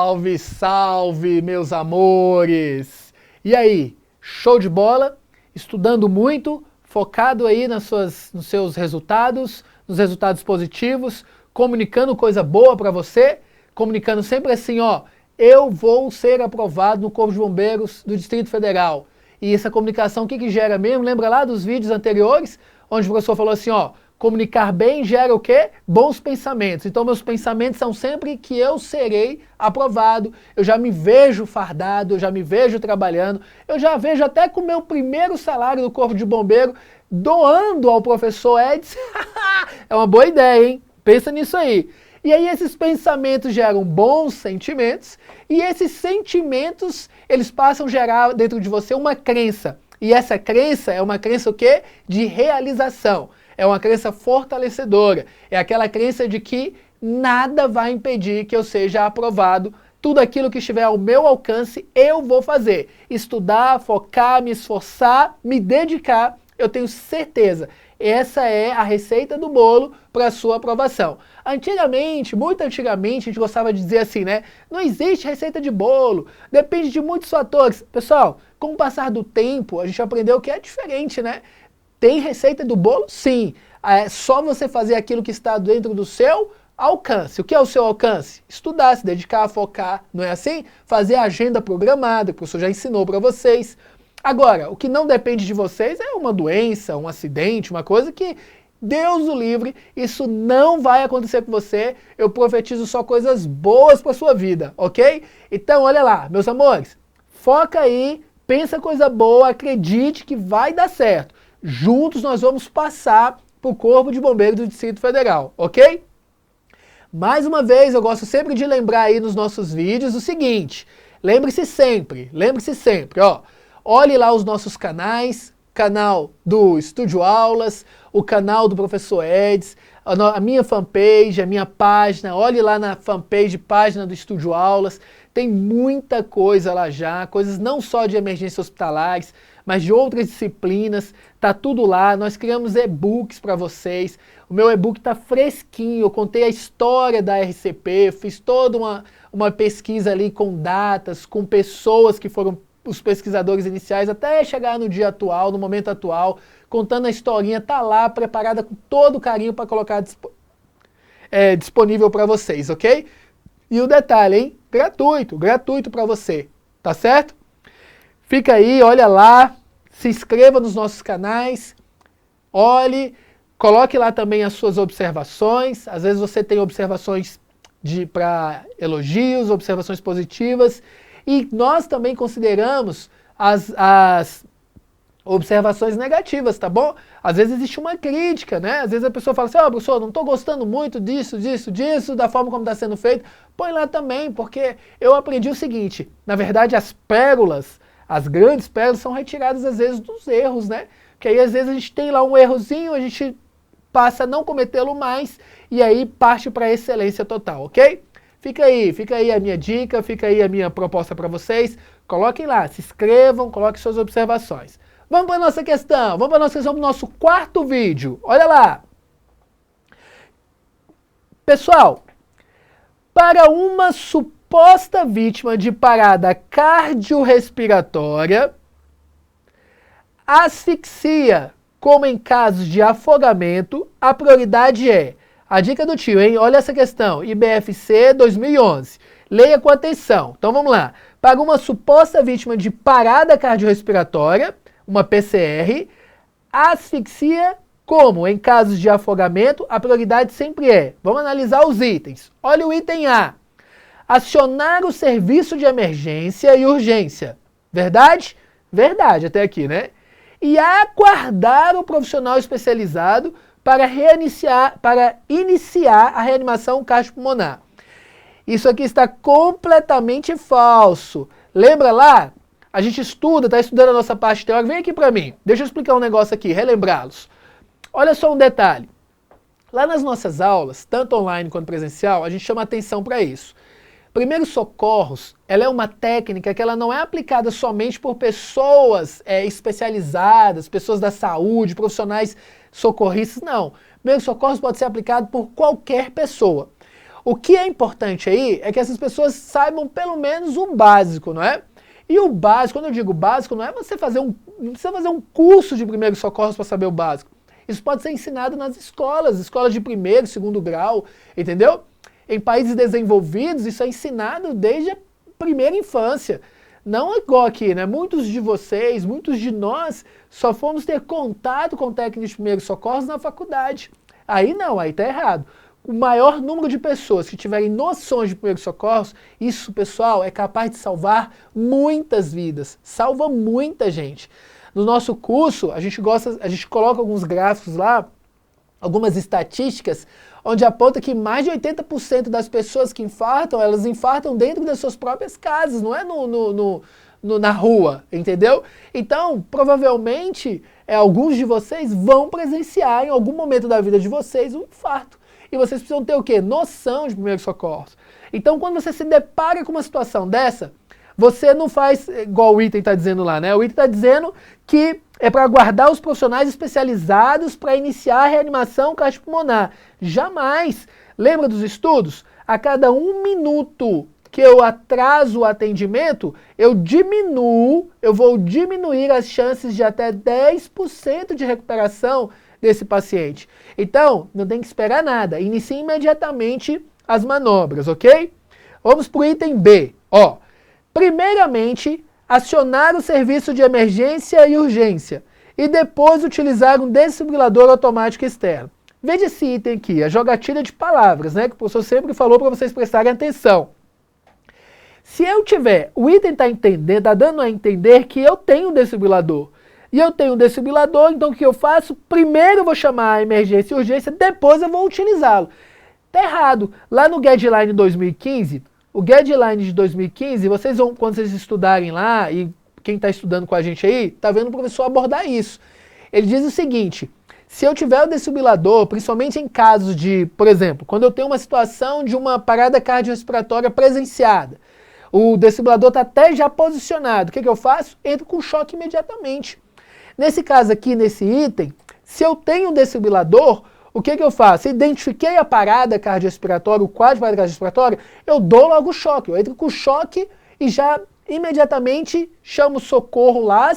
Salve, salve, meus amores! E aí, show de bola? Estudando muito, focado aí nos seus resultados, nos resultados positivos, comunicando coisa boa para você, comunicando sempre assim, ó, eu vou ser aprovado no Corpo de Bombeiros do Distrito Federal. E essa comunicação, o que gera mesmo? Lembra lá dos vídeos anteriores, onde o professor falou assim, ó, comunicar bem gera o quê? Bons pensamentos. Então meus pensamentos são sempre que eu serei aprovado, eu já me vejo fardado, eu já me vejo trabalhando, eu já vejo até com o meu primeiro salário do Corpo de Bombeiro doando ao professor Edson. É uma boa ideia, hein? Pensa nisso aí. E aí esses pensamentos geram bons sentimentos e esses sentimentos, eles passam a gerar dentro de você uma crença. E essa crença é uma crença o quê? De realização. É uma crença fortalecedora. É aquela crença de que nada vai impedir que eu seja aprovado. Tudo aquilo que estiver ao meu alcance, eu vou fazer. Estudar, focar, me esforçar, me dedicar, eu tenho certeza. Essa é a receita do bolo para a sua aprovação. Antigamente, muito antigamente, a gente gostava de dizer assim, né? Não existe receita de bolo, depende de muitos fatores. Pessoal, com o passar do tempo, a gente aprendeu que é diferente, né? Tem receita do bolo? Sim. É só você fazer aquilo que está dentro do seu alcance. O que é o seu alcance? Estudar, se dedicar, focar, não é assim? Fazer a agenda programada, que o professor já ensinou para vocês. Agora, o que não depende de vocês é uma doença, um acidente, uma coisa que Deus o livre, isso não vai acontecer com você. Eu profetizo só coisas boas para sua vida, ok? Então, olha lá, meus amores, foca aí, pensa coisa boa, acredite que vai dar certo. Juntos nós vamos passar para o Corpo de Bombeiros do Distrito Federal, ok? Mais uma vez, eu gosto sempre de lembrar aí nos nossos vídeos o seguinte, lembre-se sempre, ó, olhe lá os nossos canais, canal do Estúdio Aulas, o canal do Professor Eds, a minha fanpage, a minha página, olhe lá na fanpage, página do Estúdio Aulas, tem muita coisa lá já, coisas não só de emergências hospitalares, mas de outras disciplinas, tá tudo lá, nós criamos e-books para vocês, o meu e-book tá fresquinho, eu contei a história da RCP, fiz toda uma pesquisa ali com datas, com pessoas que foram os pesquisadores iniciais, até chegar no dia atual, no momento atual, contando a historinha, tá lá, preparada com todo carinho para colocar disponível para vocês, ok? E o detalhe, hein? Gratuito para você, tá certo? Fica aí, olha lá, se inscreva nos nossos canais, olhe, coloque lá também as suas observações, às vezes você tem observações para elogios, observações positivas, e nós também consideramos as observações negativas, tá bom? Às vezes existe uma crítica, né? Às vezes a pessoa fala assim, ó, professor, não estou gostando muito disso, da forma como está sendo feito. Põe lá também, porque eu aprendi o seguinte, na verdade as pérolas, as grandes pérolas são retiradas às vezes dos erros, né? Porque aí às vezes a gente tem lá um errozinho, a gente passa a não cometê-lo mais, e aí parte para a excelência total, ok? Fica aí a minha dica, fica aí a minha proposta para vocês. Coloquem lá, se inscrevam, coloquem suas observações. Vamos para a nossa questão, do nosso quarto vídeo. Olha lá. Pessoal, para uma suposta vítima de parada cardiorrespiratória, asfixia, como em casos de afogamento, a prioridade é... A dica do tio, hein? Olha essa questão, IBFC 2011. Leia com atenção. Então vamos lá. Para uma suposta vítima de parada cardiorrespiratória, uma PCR, asfixia, como em casos de afogamento, a prioridade sempre é. Vamos analisar os itens. Olha o item A. Acionar o serviço de emergência e urgência. Verdade? Verdade até aqui, né? E aguardar o profissional especializado para iniciar a reanimação cardiopulmonar. Isso aqui está completamente falso. Lembra lá? A gente está estudando a nossa parte teórica. Vem aqui para mim. Deixa eu explicar um negócio aqui, relembrá-los. Olha só um detalhe. Lá nas nossas aulas, tanto online quanto presencial, a gente chama atenção para isso. Primeiros socorros, ela é uma técnica que ela não é aplicada somente por pessoas especializadas, pessoas da saúde, profissionais socorristas, não. Primeiros socorros pode ser aplicado por qualquer pessoa. O que é importante aí é que essas pessoas saibam pelo menos o básico, não é? E o básico, quando eu digo básico, não é você não precisa fazer um curso de primeiros socorros para saber o básico. Isso pode ser ensinado nas escolas de primeiro, segundo grau, entendeu? Em países desenvolvidos, isso é ensinado desde a primeira infância. Não é igual aqui, né? Muitos de vocês, muitos de nós, só fomos ter contato com técnicos de primeiros socorros na faculdade. Aí não, aí tá errado. O maior número de pessoas que tiverem noções de primeiros socorros, isso, pessoal, é capaz de salvar muitas vidas. Salva muita gente. No nosso curso, a gente coloca alguns gráficos lá, algumas estatísticas, onde aponta que mais de 80% das pessoas que infartam, elas infartam dentro das suas próprias casas, não é na rua, entendeu? Então, provavelmente, alguns de vocês vão presenciar em algum momento da vida de vocês um infarto. E vocês precisam ter o quê? Noção de primeiros socorros. Então, quando você se depara com uma situação dessa, você não faz igual o item está dizendo lá, né? O item está dizendo que é para aguardar os profissionais especializados para iniciar a reanimação cardiopulmonar. Jamais. Lembra dos estudos? A cada 1 minuto que eu atraso o atendimento, eu vou diminuir as chances de até 10% de recuperação desse paciente. Então, não tem que esperar nada. Inicie imediatamente as manobras, ok? Vamos para o item B. Ó, primeiramente, acionar o serviço de emergência e urgência e depois utilizar um desfibrilador automático externo. Veja esse item aqui, a jogatina de palavras, né, que o professor sempre falou para vocês prestarem atenção. Se eu tiver, o item está dando a entender que eu tenho um desfibrilador. E eu tenho um desfibrilador, então o que eu faço? Primeiro eu vou chamar a emergência e urgência, depois eu vou utilizá-lo. Está errado. Lá no Guideline 2015, o Guideline de 2015, vocês vão, quando vocês estudarem lá, e quem está estudando com a gente aí, está vendo o professor abordar isso. Ele diz o seguinte, se eu tiver o desfibrilador, principalmente em casos de, por exemplo, quando eu tenho uma situação de uma parada cardiorrespiratória presenciada, o desfibrilador está até já posicionado, o que eu faço? Entro com choque imediatamente. Nesse caso aqui, nesse item, se eu tenho um desfibrilador, o que eu faço? Identifiquei a parada cardiorrespiratória, o quadro de parada cardiorrespiratória, eu dou logo o choque. Eu entro com choque e já imediatamente chamo socorro lá,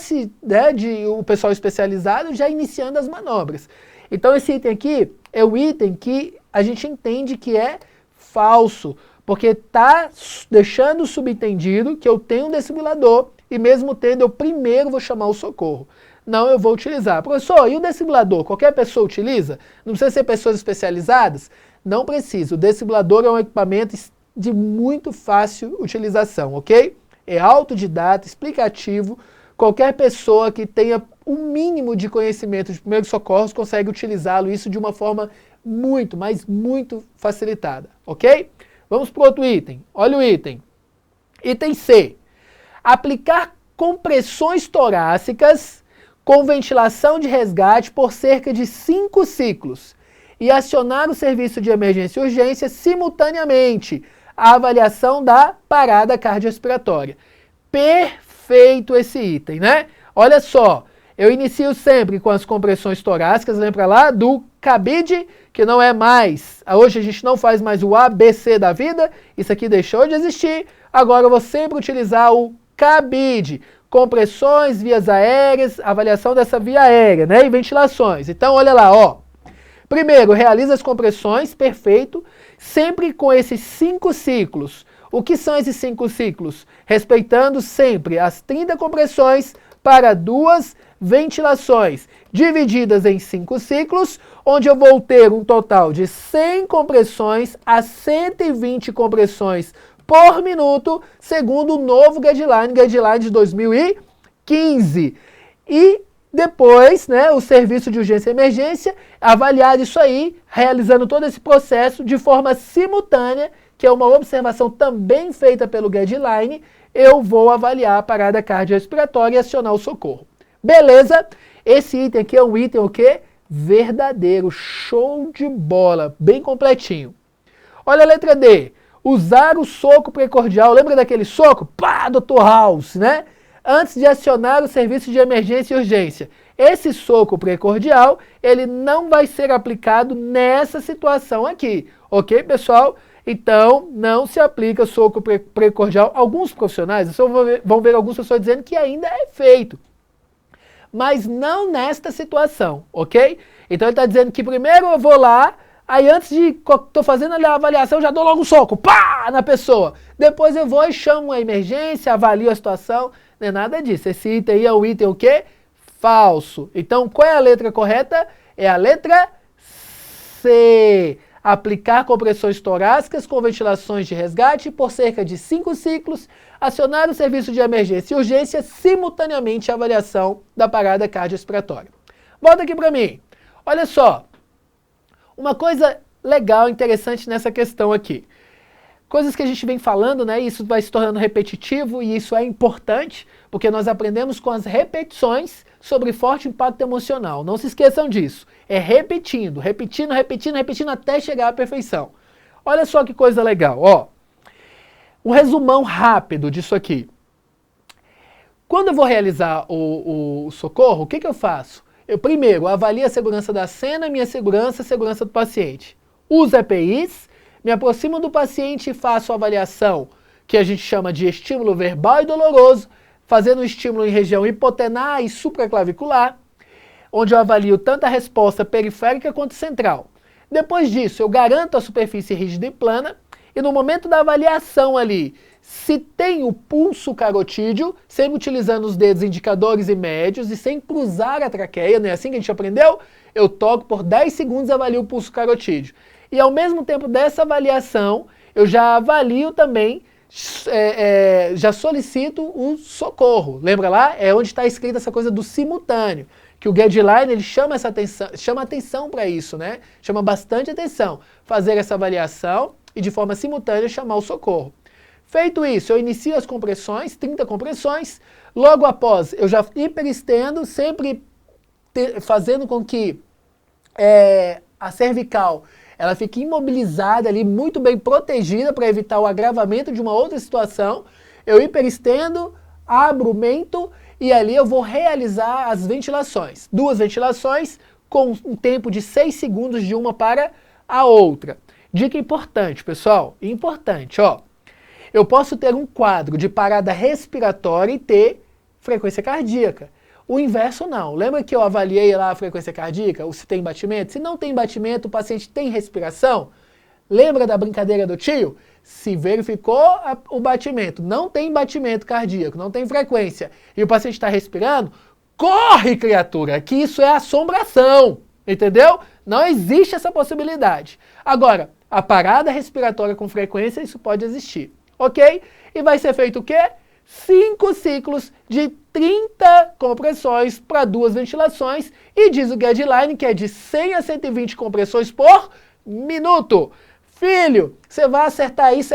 o pessoal especializado, já iniciando as manobras. Então esse item aqui é o item que a gente entende que é falso, porque está deixando subentendido que eu tenho um desfibrilador e mesmo tendo, eu primeiro vou chamar o socorro. Não, eu vou utilizar. Professor, e o desfibrilador? Qualquer pessoa utiliza? Não precisa ser pessoas especializadas? Não precisa. O desfibrilador é um equipamento de muito fácil utilização, ok? É autodidata, explicativo. Qualquer pessoa que tenha o mínimo de conhecimento de primeiros socorros consegue utilizá-lo, isso de uma forma muito, mas muito facilitada, ok? Vamos para o outro item. Olha o item. Item C. Aplicar compressões torácicas com ventilação de resgate por cerca de 5 ciclos e acionar o serviço de emergência e urgência simultaneamente à avaliação da parada cardiorrespiratória. Perfeito esse item, né? Olha só, eu inicio sempre com as compressões torácicas, lembra lá do cabide, que não é mais, hoje a gente não faz mais o ABC da vida, isso aqui deixou de existir, agora eu vou sempre utilizar o cabide. Compressões, vias aéreas, avaliação dessa via aérea, né, e ventilações. Então, olha lá, ó. Primeiro, realiza as compressões, perfeito, sempre com esses 5 ciclos. O que são esses 5 ciclos? Respeitando sempre as 30 compressões para 2 ventilações, divididas em 5 ciclos, onde eu vou ter um total de 100 compressões a 120 compressões por minuto, segundo o novo Guideline de 2015. E depois, né, o serviço de urgência e emergência, avaliar isso aí, realizando todo esse processo de forma simultânea, que é uma observação também feita pelo Guideline, eu vou avaliar a parada cardiorrespiratória e acionar o socorro. Beleza? Esse item aqui é um item o quê? Verdadeiro, show de bola, bem completinho. Olha a letra D. Usar o soco precordial, lembra daquele soco? Pá, Dr. House, né? Antes de acionar o serviço de emergência e urgência. Esse soco precordial, ele não vai ser aplicado nessa situação aqui, ok, pessoal? Então, não se aplica soco precordial. Alguns profissionais, vão ver alguns pessoas dizendo que ainda é feito. Mas não nesta situação, ok? Então ele está dizendo que primeiro eu vou lá, aí antes de estou fazendo a avaliação, eu já dou logo um soco, pá, na pessoa. Depois eu vou e chamo a emergência, avalio a situação. Não é nada disso. Esse item aí é o item o quê? Falso. Então qual é a letra correta? É a letra C. Aplicar compressões torácicas com ventilações de resgate por cerca de 5 ciclos, acionar o serviço de emergência e urgência simultaneamente à avaliação da parada cardiorrespiratória. Volta aqui para mim. Olha só, uma coisa legal, interessante nessa questão aqui. Coisas que a gente vem falando, né? Isso vai se tornando repetitivo e isso é importante, porque nós aprendemos com as repetições sobre forte impacto emocional. Não se esqueçam disso. É repetindo, repetindo, repetindo, repetindo até chegar à perfeição. Olha só que coisa legal, ó. Um resumão rápido disso aqui. Quando eu vou realizar o socorro, o que eu faço? Eu primeiro avalio a segurança da cena, minha segurança, a segurança do paciente. Uso EPIs, me aproximo do paciente e faço a avaliação, que a gente chama de estímulo verbal e doloroso, fazendo o estímulo em região hipotenar e supraclavicular, onde eu avalio tanto a resposta periférica quanto central. Depois disso, eu garanto a superfície rígida e plana, e no momento da avaliação ali, se tem o pulso carotídeo, sempre utilizando os dedos indicadores e médios e sem cruzar a traqueia, não é assim que a gente aprendeu? Eu toco por 10 segundos e avalio o pulso carotídeo. E ao mesmo tempo dessa avaliação, eu já avalio também, já solicito o socorro. Lembra lá? É onde está escrita essa coisa do simultâneo. Que o guideline ele chama atenção para isso, né? Chama bastante atenção. Fazer essa avaliação e de forma simultânea chamar o socorro. Feito isso, eu inicio as compressões, 30 compressões. Logo após, eu já hiperestendo, sempre fazendo com que a cervical ela fique imobilizada ali, muito bem protegida para evitar o agravamento de uma outra situação. Eu hiperestendo, abro o mento e ali eu vou realizar as ventilações. 2 ventilações com um tempo de 6 segundos de uma para a outra. Dica importante, pessoal, importante, ó. Eu posso ter um quadro de parada respiratória e ter frequência cardíaca. O inverso não. Lembra que eu avaliei lá a frequência cardíaca, ou se tem batimento? Se não tem batimento, o paciente tem respiração? Lembra da brincadeira do tio? Se verificou o batimento, não tem batimento cardíaco, não tem frequência, e o paciente está respirando, corre, criatura, que isso é assombração, entendeu? Não existe essa possibilidade. Agora, a parada respiratória com frequência, isso pode existir, ok? E vai ser feito o quê? 5 ciclos de 30 compressões para 2 ventilações e diz o guideline que é de 100 a 120 compressões por minuto. Filho, você vai acertar isso,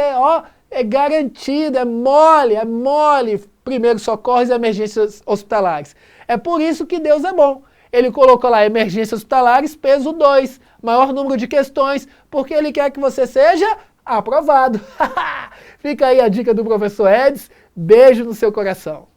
é garantido, é mole, primeiros socorros e emergências hospitalares. É por isso que Deus é bom. Ele colocou lá emergências hospitalares, peso 2, maior número de questões, porque ele quer que você seja aprovado. Fica aí a dica do professor Edson. Beijo no seu coração.